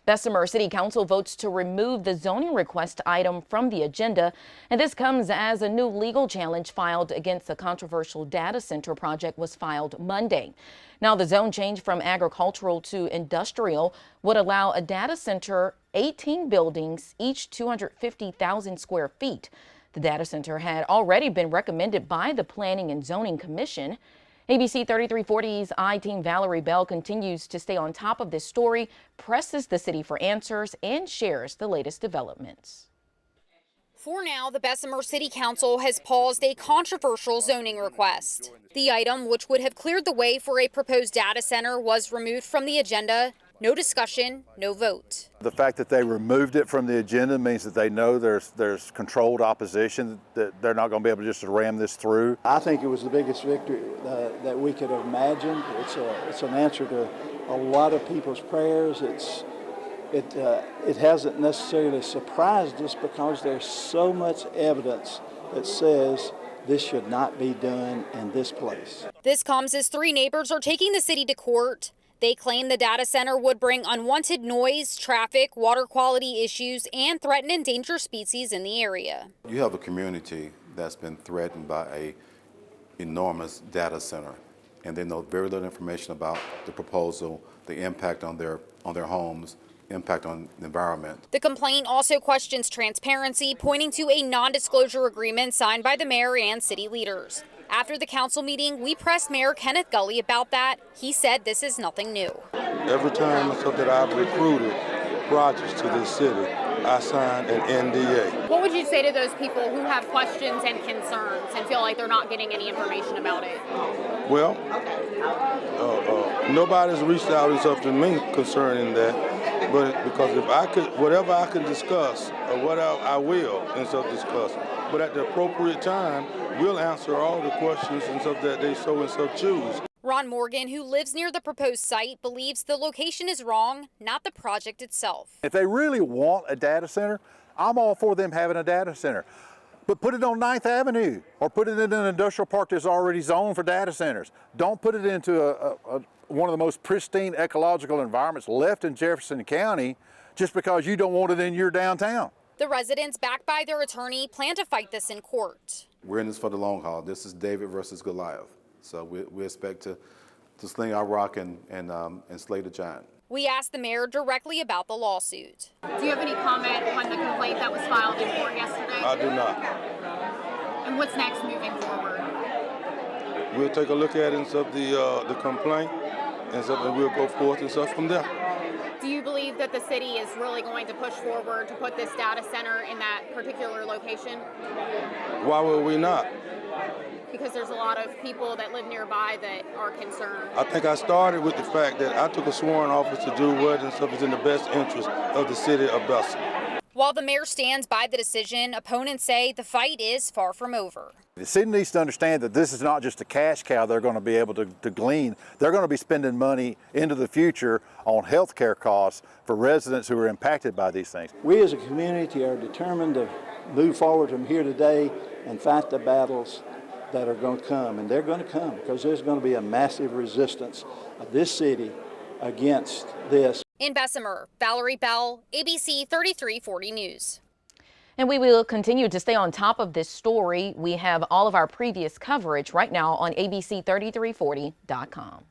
Bessemer City Council votes to remove the zoning request item from the agenda, and this comes as a new legal challenge filed against the controversial data center project was filed Monday. Now, the zone change from agricultural to industrial would allow a data center 18 buildings, each 250,000 square feet. The data center had already been recommended by the Planning and Zoning Commission. ABC 3340's I-Team Valerie Bell continues to stay on top of this story, presses the city for answers, and shares the latest developments. For now, the Bessemer City Council has paused a controversial zoning request. The item, which would have cleared the way for a proposed data center, was removed from the agenda. No discussion, no vote. The fact that they removed it from the agenda means that they know there's controlled opposition, that they're not going to be able to just ram this through. I think it was the biggest victory that we could have imagined. It's an answer to a lot of people's prayers. It hasn't necessarily surprised us because there's so much evidence that says this should not be done in this place. This comes as 3 neighbors are taking the city to court. They claim the data center would bring unwanted noise, traffic, water quality issues, and threaten endangered species in the area. You have a community that's been threatened by an enormous data center, and they know very little information about the proposal, the impact on their homes, impact on the environment. The complaint also questions transparency, pointing to a non-disclosure agreement signed by the mayor and city leaders. After the council meeting, we pressed Mayor Kenneth Gully about that. He said this is nothing new. Every time that I've recruited projects to this city, I signed an NDA. What would you say to those people who have questions and concerns and feel like they're not getting any information about it? Well, nobody's reached out and stuff to me concerning that, but because if I could, whatever I can discuss, or whatever I will and stuff discuss, but at the appropriate time, we'll answer all the questions and stuff that they so and so choose. Ron Morgan, who lives near the proposed site, believes the location is wrong, not the project itself. If they really want a data center, I'm all for them having a data center. But put it on 9th Avenue or put it in an industrial park that's already zoned for data centers. Don't put it into one of the most pristine ecological environments left in Jefferson County just because you don't want it in your downtown. The residents, backed by their attorney, plan to fight this in court. We're in this for the long haul. This is David versus Goliath. So we expect to sling our rock and slay the giant. We asked the mayor directly about the lawsuit. Do you have any comment on the complaint that was filed in court yesterday? I do not. And what's next moving forward? We'll take a look at it and stuff, the complaint and stuff, and we'll go forth and stuff from there. Do you believe that the city is really going to push forward to put this data center in that particular location? Why would we not? Because there's a lot of people that live nearby that are concerned. I think I started with the fact that I took a sworn office to do what and stuff is in the best interest of the city of Bessemer. While the mayor stands by the decision, opponents say the fight is far from over. The city needs to understand that this is not just a cash cow they're going to be able to glean. They're going to be spending money into the future on health care costs for residents who are impacted by these things. We as a community are determined to move forward from here today and fight the battles that are going to come, and they're going to come because there's going to be a massive resistance of this city against this. In Bessemer, Valerie Bell, ABC 3340 News. And we will continue to stay on top of this story. We have all of our previous coverage right now on ABC3340.com.